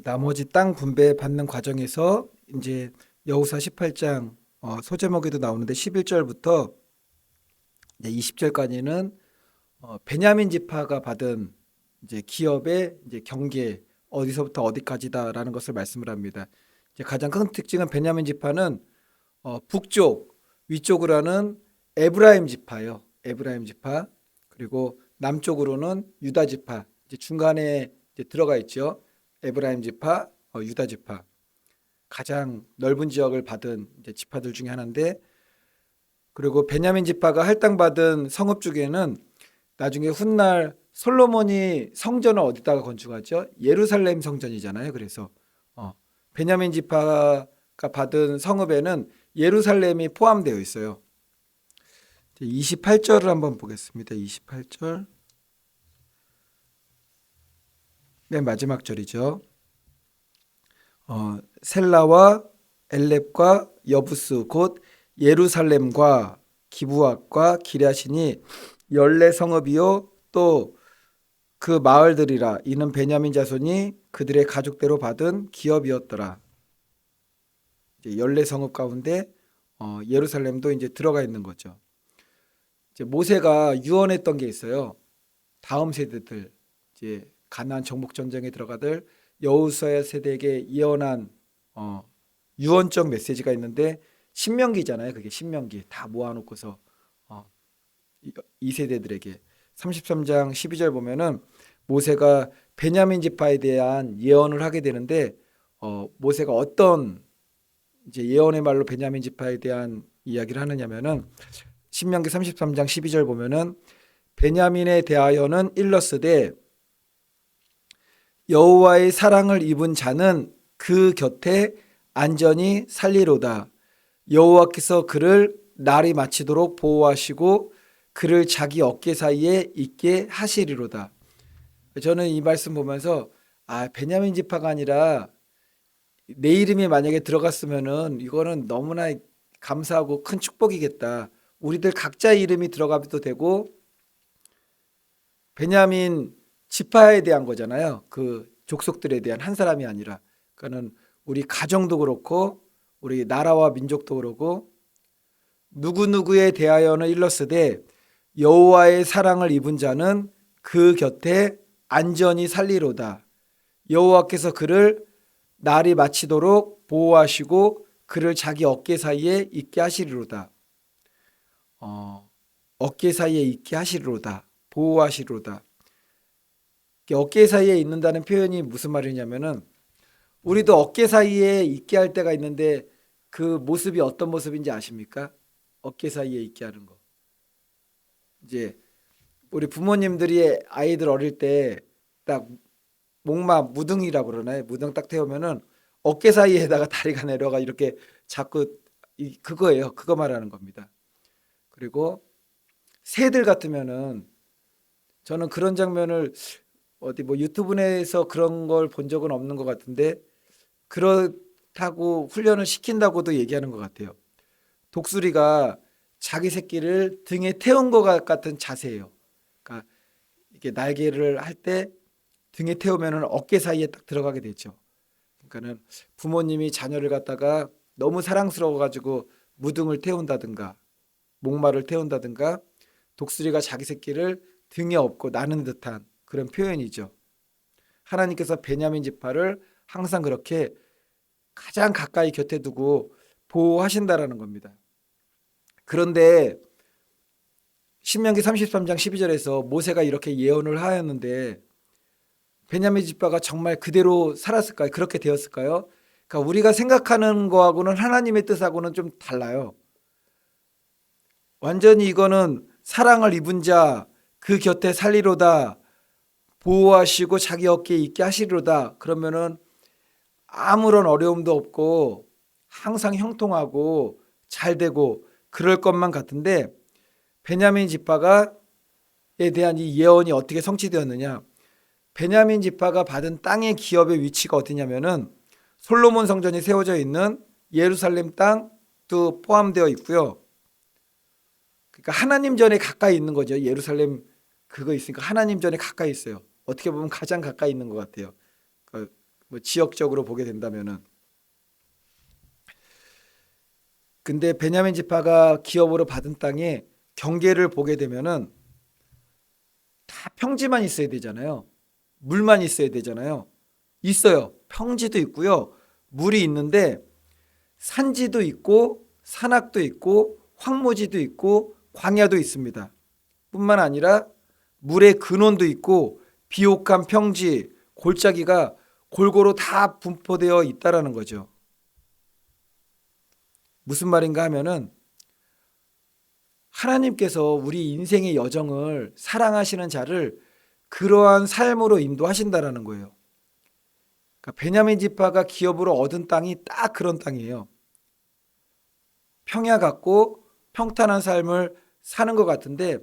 나머지 땅 분배 받는 과정에서 이제 여호수아 18장 소제목에도 나오는데 11절부터 이제 20절까지는 베냐민 지파가 받은 이제 기업의 이제 경계 어디서부터 어디까지다라는 것을 말씀을 합니다. 이제 가장 큰 특징은 베냐민 지파는 북쪽 위쪽으로 하는 에브라임 지파요. 에브라임 지파. 그리고 남쪽으로는 유다 지파. 이제 중간에 이제 들어가 있죠. 에브라임 지파, 유다 지파. 가장 넓은 지역을 받은 이제 지파들 중에 하나인데, 그리고 베냐민 지파가 할당받은 성읍 중에는 나중에 훗날 솔로몬이 성전을 어디다가 건축하죠? 예루살렘 성전이잖아요. 그래서 베냐민 지파가 받은 성읍에는 예루살렘이 포함되어 있어요. 28절을 한번 보겠습니다. 28절. 맨 마지막 절이죠. 셀라와 엘렙과 여부스 곧 예루살렘과 기브앗과 기랴신이 14성읍이요 또 그 마을들이라. 이는 베냐민 자손이 그들의 가족대로 받은 기업이었더라. 이제 14성읍 가운데 예루살렘도 이제 들어가 있는 거죠. 이제 모세가 유언했던 게 있어요. 다음 세대들 이제 가나안 정복 전쟁에 들어가들 여호수아 세대에게 예언한 유언적 메시지가 있는데 신명기잖아요. 그게 신명기 다 모아놓고서 어, 이 세대들에게 33장 12절 보면은 모세가 베냐민 지파에 대한 예언을 하게 되는데 모세가 어떤 이제 예언의 말로 베냐민 지파에 대한 이야기를 하느냐면은 신명기 33장 12절 보면은 베냐민에 대하여는 일렀으되 여호와의 사랑을 입은 자는 그 곁에 안전히 살리로다. 여호와께서 그를 날이 마치도록 보호하시고 그를 자기 어깨 사이에 있게 하시리로다. 저는 이 말씀 보면서 베냐민 지파가 아니라 내 이름이 만약에 들어갔으면은 이거는 너무나 감사하고 큰 축복이겠다. 우리들 각자 이름이 들어가도 되고 베냐민 지파에 대한 거잖아요. 그 족속들에 대한 한 사람이 아니라. 그러니까는 우리 가정도 그렇고 우리 나라와 민족도 그렇고 누구누구에 대하여는 일렀으되 여호와의 사랑을 입은 자는 그 곁에 안전히 살리로다. 여호와께서 그를 날이 마치도록 보호하시고 그를 자기 어깨 사이에 있게 하시리로다. 어깨 사이에 있게 하시리로다. 보호하시리로다. 어깨 사이에 있는다는 표현이 무슨 말이냐면은 우리도 어깨 사이에 있게 할 때가 있는데 그 모습이 어떤 모습인지 아십니까? 어깨 사이에 있게 하는 거. 이제 우리 부모님들이 아이들 어릴 때 딱 목마 무등이라고 그러나요? 무등 딱 태우면은 어깨 사이에다가 다리가 내려가 이렇게 자꾸 그거예요. 그거 말하는 겁니다. 그리고 새들 같으면은 저는 그런 장면을 어디 뭐 유튜브에서 그런 걸 본 적은 없는 것 같은데 그렇다고 훈련을 시킨다고도 얘기하는 것 같아요. 독수리가 자기 새끼를 등에 태운 것 같은 자세예요. 그러니까 이게 날개를 할 때 등에 태우면은 어깨 사이에 딱 들어가게 되죠. 그러니까는 부모님이 자녀를 갖다가 너무 사랑스러워 가지고 무등을 태운다든가 목마를 태운다든가 독수리가 자기 새끼를 등에 업고 나는 듯한 그런 표현이죠. 하나님께서 베냐민 지파를 항상 그렇게 가장 가까이 곁에 두고 보호하신다라는 겁니다. 그런데 신명기 33장 12절에서 모세가 이렇게 예언을 하였는데 베냐민 지파가 정말 그대로 살았을까요? 그렇게 되었을까요? 그러니까 우리가 생각하는 거하고는 하나님의 뜻하고는 좀 달라요. 완전히 이거는 사랑을 입은 자 그 곁에 살리로다 보호하시고 자기 어깨에 있게 하시리로다. 그러면은 아무런 어려움도 없고 항상 형통하고 잘 되고 그럴 것만 같은데 베냐민 지파가에 대한 이 예언이 어떻게 성취되었느냐? 베냐민 지파가 받은 땅의 기업의 위치가 어디냐면은 솔로몬 성전이 세워져 있는 예루살렘 땅도 포함되어 있고요. 그러니까 하나님 전에 가까이 있는 거죠. 예루살렘 그거 있으니까 하나님 전에 가까이 있어요. 어떻게 보면 가장 가까이 있는 것 같아요. 뭐 지역적으로 보게 된다면은. 근데 베냐민 지파가 기업으로 받은 땅에 경계를 보게 되면은 다 평지만 있어야 되잖아요. 물만 있어야 되잖아요. 있어요. 평지도 있고요. 물이 있는데 산지도 있고 산악도 있고 황무지도 있고 광야도 있습니다. 뿐만 아니라 물의 근원도 있고 비옥한 평지, 골짜기가 골고루 다 분포되어 있다라는 거죠. 무슨 말인가 하면은 하나님께서 우리 인생의 여정을 사랑하시는 자를 그러한 삶으로 인도하신다라는 거예요. 그러니까 베냐민 지파가 기업으로 얻은 땅이 딱 그런 땅이에요. 평야 같고 평탄한 삶을 사는 것 같은데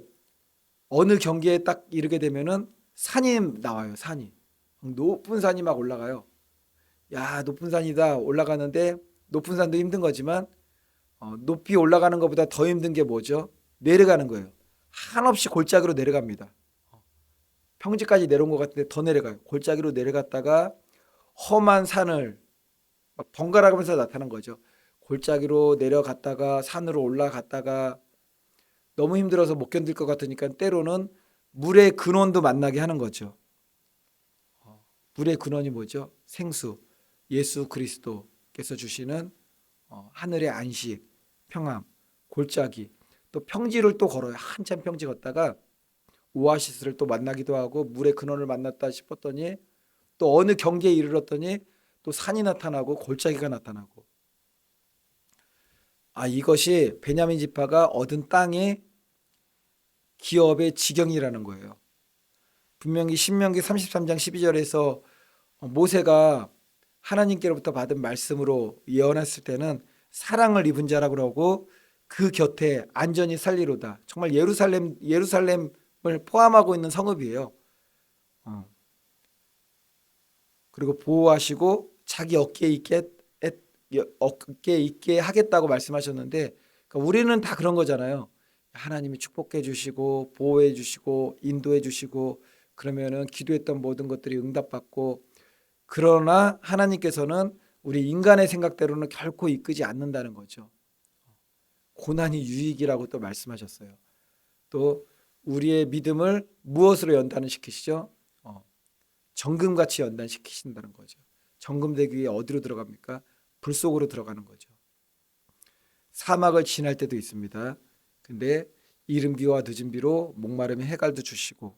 어느 경계에 딱 이르게 되면은 산이 나와요. 산이 높은 산이 막 올라가요. 야, 높은 산이다. 올라가는데 높은 산도 힘든 거지만 높이 올라가는 것보다 더 힘든 게 뭐죠? 내려가는 거예요. 한없이 골짜기로 내려갑니다. 평지까지 내려온 것 같은데 더 내려가요. 골짜기로 내려갔다가 험한 산을 막 번갈아가면서 나타난 거죠. 골짜기로 내려갔다가 산으로 올라갔다가 너무 힘들어서 못 견딜 것 같으니까 때로는 물의 근원도 만나게 하는 거죠. 물의 근원이 뭐죠? 생수, 예수 그리스도께서 주시는 하늘의 안식, 평안, 골짜기, 또 평지를 또 걸어요. 한참 평지 걷다가 오아시스를 또 만나기도 하고 물의 근원을 만났다 싶었더니 또 어느 경계에 이르렀더니 또 산이 나타나고 골짜기가 나타나고, 이것이 베냐민 지파가 얻은 땅의 기업의 지경이라는 거예요. 분명히 신명기 33장 12절에서 모세가 하나님께로부터 받은 말씀으로 예언했을 때는 사랑을 입은 자라고 그러고 그 곁에 안전히 살리로다. 정말 예루살렘을 포함하고 있는 성읍이에요. 그리고 보호하시고 자기 어깨에 있게 하겠다고 말씀하셨는데, 그러니까 우리는 다 그런 거잖아요. 하나님이 축복해 주시고 보호해 주시고 인도해 주시고 그러면은 기도했던 모든 것들이 응답받고, 그러나 하나님께서는 우리 인간의 생각대로는 결코 이끄지 않는다는 거죠. 고난이 유익이라고 또 말씀하셨어요. 또 우리의 믿음을 무엇으로 연단시키시죠? 정금같이 연단시키신다는 거죠. 정금대기 위에 어디로 들어갑니까? 불 속으로 들어가는 거죠. 사막을 지날 때도 있습니다. 근데 이른 비와 늦은 비로 목마름에 해갈도 주시고,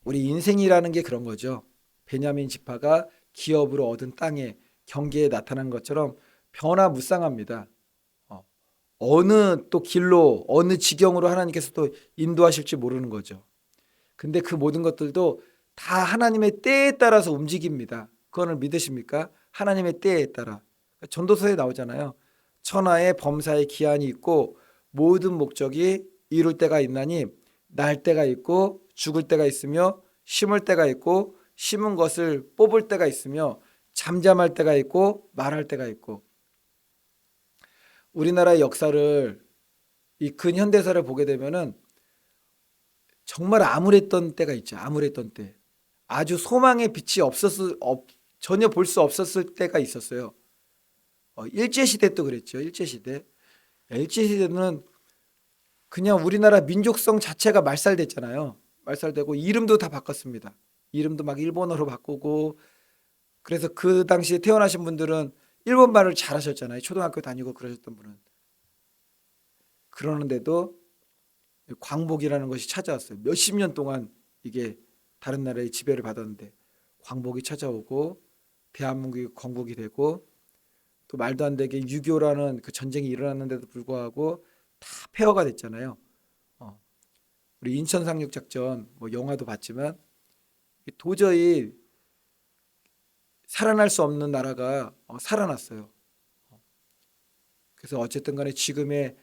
우리 인생이라는 게 그런 거죠. 베냐민 지파가 기업으로 얻은 땅의 경계에 나타난 것처럼 변화무쌍합니다. 어느 또 길로 어느 지경으로 하나님께서 또 인도하실지 모르는 거죠. 근데 그 모든 것들도 다 하나님의 때에 따라서 움직입니다. 그거를 믿으십니까? 하나님의 때에 따라. 전도서에 나오잖아요. 천하의 범사의 기한이 있고 모든 목적이 이룰 때가 있나니 날 때가 있고 죽을 때가 있으며 심을 때가 있고 심은 것을 뽑을 때가 있으며 잠잠할 때가 있고 말할 때가 있고. 우리나라의 역사를, 이 근현대사를 보게 되면은 정말 암울했던 때가 있죠. 암울했던 때. 아주 소망의 빛이 전혀 볼 수 없었을 때가 있었어요. 일제시대 도 그랬죠. 일제시대. 일제시대는 그냥 우리나라 민족성 자체가 말살됐잖아요. 말살되고 이름도 다 바꿨습니다. 이름도 막 일본어로 바꾸고. 그래서 그 당시에 태어나신 분들은 일본말을 잘하셨잖아요. 초등학교 다니고 그러셨던 분은. 그러는데도 광복이라는 것이 찾아왔어요. 몇십 년 동안 이게 다른 나라의 지배를 받았는데 광복이 찾아오고 대한민국이 건국이 되고, 또 말도 안 되게 6.25라는 그 전쟁이 일어났는데도 불구하고 다 폐허가 됐잖아요. 우리 인천 상륙작전 뭐 영화도 봤지만 도저히 살아날 수 없는 나라가 살아났어요. 그래서 어쨌든 간에 지금의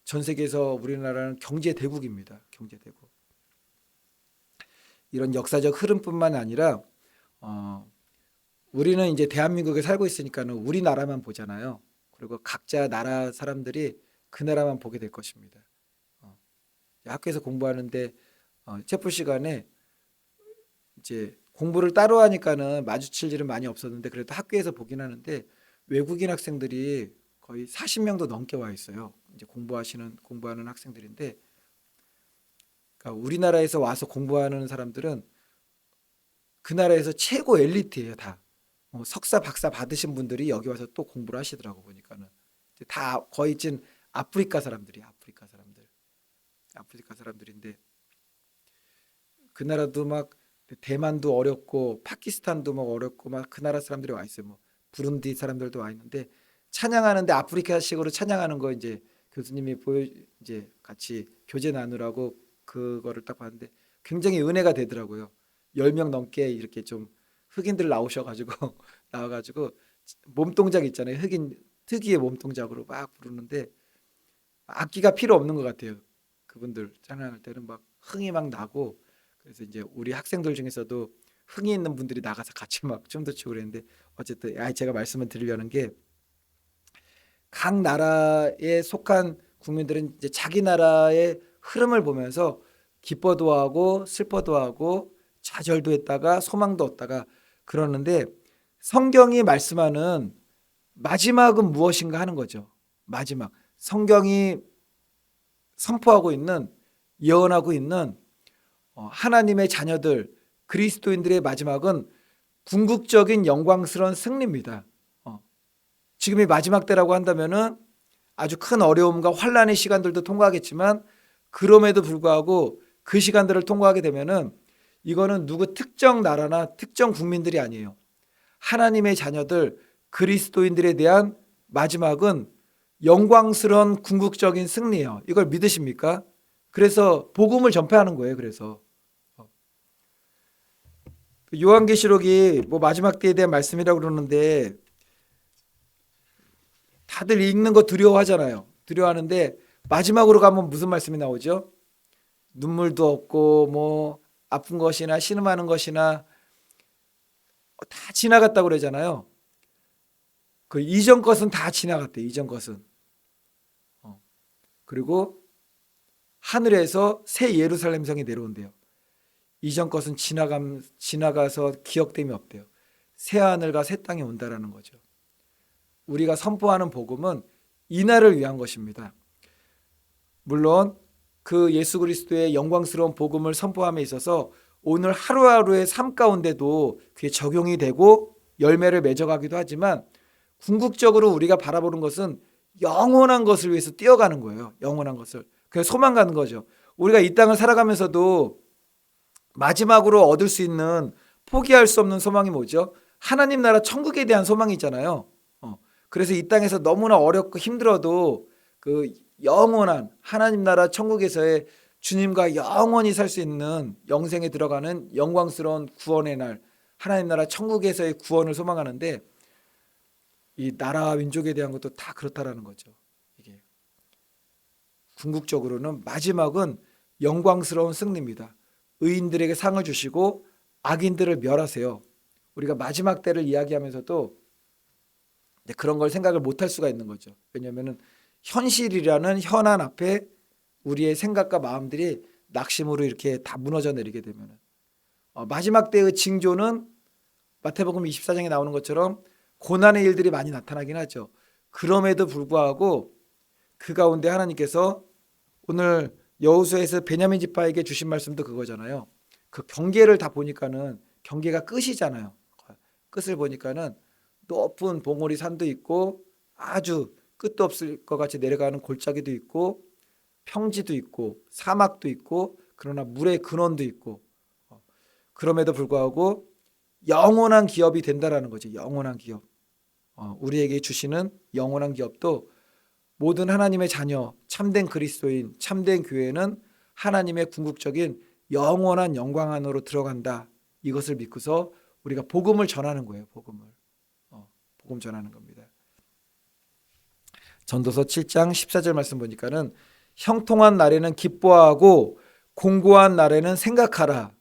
전 세계에서 우리나라는 경제 대국입니다. 경제 대국. 이런 역사적 흐름뿐만 아니라 우리는 이제 대한민국에 살고 있으니까는 우리나라만 보잖아요. 그리고 각자 나라 사람들이 그 나라만 보게 될 것입니다. 학교에서 공부하는데 체프 시간에 이제 공부를 따로 하니까는 마주칠 일은 많이 없었는데 그래도 학교에서 보긴 하는데 외국인 학생들이 거의 40명도 넘게 와 있어요. 이제 공부하는 학생들인데 그러니까 우리나라에서 와서 공부하는 사람들은 그 나라에서 최고 엘리트예요, 다. 석사, 박사 받으신 분들이 여기 와서 또 공부를 하시더라고 보니까는. 다 거의 찐 아프리카 사람들이야, 아프리카 사람들. 아프리카 사람들인데 그 나라도 막 대만도 어렵고 파키스탄도 막 어렵고 막 그 나라 사람들이 와 있어요. 뭐 부룬디 사람들도 와 있는데 찬양하는데 아프리카식으로 찬양하는 거 이제 교수님이 이제 같이 교제 나누라고 그거를 딱 봤는데 굉장히 은혜가 되더라고요. 10명 넘게 이렇게 좀 흑인들 나오셔가지고 나와가지고 몸 동작 있잖아요. 흑인 특유의 몸 동작으로 막 부르는데 악기가 필요 없는 것 같아요. 그분들 찬양할 때는 막 흥이 막 나고 그래서 이제 우리 학생들 중에서도 흥이 있는 분들이 나가서 같이 막 춤도 추고 그랬는데 어쨌든 제가 말씀을 드리려는 게 각 나라에 속한 국민들은 이제 자기 나라의 흐름을 보면서 기뻐도 하고 슬퍼도 하고 좌절도 했다가 소망도 얻다가 그러는데 성경이 말씀하는 마지막은 무엇인가 하는 거죠. 마지막. 성경이 선포하고 있는 예언하고 있는 하나님의 자녀들 그리스도인들의 마지막은 궁극적인 영광스러운 승리입니다. 지금이 마지막 때라고 한다면은 아주 큰 어려움과 환란의 시간들도 통과하겠지만 그럼에도 불구하고 그 시간들을 통과하게 되면은 이거는 누구 특정 나라나 특정 국민들이 아니에요. 하나님의 자녀들 그리스도인들에 대한 마지막은 영광스러운 궁극적인 승리예요. 이걸 믿으십니까? 그래서 복음을 전파하는 거예요. 그래서 요한계시록이 뭐 마지막 때에 대한 말씀이라고 그러는데 다들 읽는 거 두려워하잖아요. 두려워하는데 마지막으로 가면 무슨 말씀이 나오죠? 눈물도 없고 뭐 아픈 것이나 신음하는 것이나 다 지나갔다고 그러잖아요. 그 이전 것은 다 지나갔대요. 이전 것은. 그리고 하늘에서 새 예루살렘 성이 내려온대요. 이전 것은 지나가서 기억됨이 없대요. 새 하늘과 새 땅이 온다라는 거죠. 우리가 선포하는 복음은 이날을 위한 것입니다. 물론 그 예수 그리스도의 영광스러운 복음을 선포함에 있어서 오늘 하루하루의 삶 가운데도 그게 적용이 되고 열매를 맺어가기도 하지만 궁극적으로 우리가 바라보는 것은 영원한 것을 위해서 뛰어가는 거예요. 영원한 것을. 그래서 소망 가는 거죠. 우리가 이 땅을 살아가면서도 마지막으로 얻을 수 있는 포기할 수 없는 소망이 뭐죠? 하나님 나라 천국에 대한 소망이 있잖아요. 그래서 이 땅에서 너무나 어렵고 힘들어도 그 영원한 하나님 나라 천국에서의 주님과 영원히 살 수 있는 영생에 들어가는 영광스러운 구원의 날 하나님 나라 천국에서의 구원을 소망하는데 이 나라와 민족에 대한 것도 다 그렇다라는 거죠. 이게 궁극적으로는 마지막은 영광스러운 승리입니다. 의인들에게 상을 주시고 악인들을 멸하세요. 우리가 마지막 때를 이야기하면서도 그런 걸 생각을 못할 수가 있는 거죠. 왜냐하면 현실이라는 현안 앞에 우리의 생각과 마음들이 낙심으로 이렇게 다 무너져 내리게 되면 마지막 때의 징조는 마태복음 24장에 나오는 것처럼 고난의 일들이 많이 나타나긴 하죠. 그럼에도 불구하고 그 가운데 하나님께서 오늘 여호수아에서 베냐민 지파에게 주신 말씀도 그거잖아요. 그 경계를 다 보니까는 경계가 끝이잖아요. 끝을 보니까는 높은 봉우리 산도 있고 아주 끝도 없을 것 같이 내려가는 골짜기도 있고 평지도 있고 사막도 있고 그러나 물의 근원도 있고 그럼에도 불구하고 영원한 기업이 된다라는 거죠. 영원한 기업. 우리에게 주시는 영원한 기업도 모든 하나님의 자녀, 참된 그리스도인, 참된 교회는 하나님의 궁극적인 영원한 영광 안으로 들어간다. 이것을 믿고서 우리가 복음을 전하는 거예요. 복음 전하는 겁니다. 전도서 7장 14절 말씀 보니까는 형통한 날에는 기뻐하고 공고한 날에는 생각하라.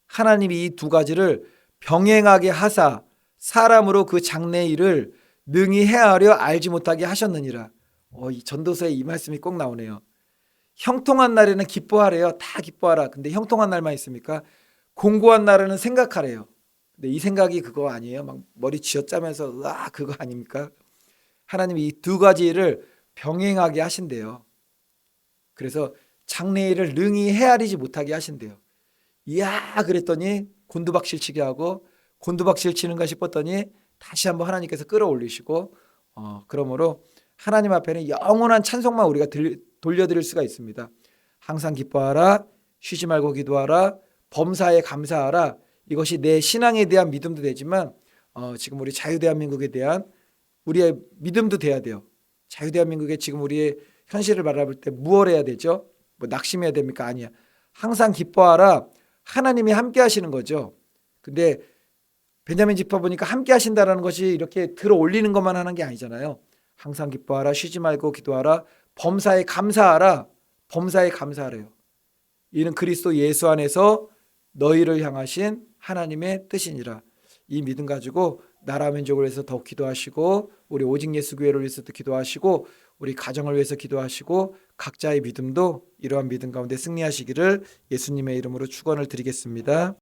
하나님이 이 두 가지를 병행하게 하사 사람으로 그 장래의 일을 능히 헤아려 알지 못하게 하셨느니라. 이 전도서에 이 말씀이 꼭 나오네요. 형통한 날에는 기뻐하래요. 다 기뻐하라. 근데 형통한 날만 있습니까? 공고한 날에는 생각하래요. 근데 이 생각이 그거 아니에요. 막 머리 쥐어짜면서 으아 그거 아닙니까? 하나님이 이 두 가지를 병행하게 하신대요. 그래서 장래일을 능히 헤아리지 못하게 하신대요. 이야 그랬더니 곤두박질 치게 하고 곤두박질 치는가 싶었더니 다시 한번 하나님께서 끌어올리시고 그러므로 하나님 앞에는 영원한 찬송만 우리가 돌려드릴 수가 있습니다. 항상 기뻐하라, 쉬지 말고 기도하라, 범사에 감사하라. 이것이 내 신앙에 대한 믿음도 되지만 지금 우리 자유대한민국에 대한 우리의 믿음도 돼야 돼요. 자유대한민국에 지금 우리의 현실을 바라볼 때 무엇 해야 되죠? 뭐 낙심해야 됩니까? 아니야. 항상 기뻐하라. 하나님이 함께 하시는 거죠. 근데 베냐민 지파 보니까 함께 하신다라는 것이 이렇게 들어 올리는 것만 하는 게 아니잖아요. 항상 기뻐하라, 쉬지 말고 기도하라, 범사에 감사하라. 범사에 감사하래요. 이는 그리스도 예수 안에서 너희를 향하신 하나님의 뜻이니라. 이 믿음 가지고 나라 민족을 위해서 더욱 기도하시고 우리 오직 예수 교회를 위해서도 기도하시고 우리 가정을 위해서 기도하시고 각자의 믿음도 이러한 믿음 가운데 승리하시기를 예수님의 이름으로 축원을 드리겠습니다.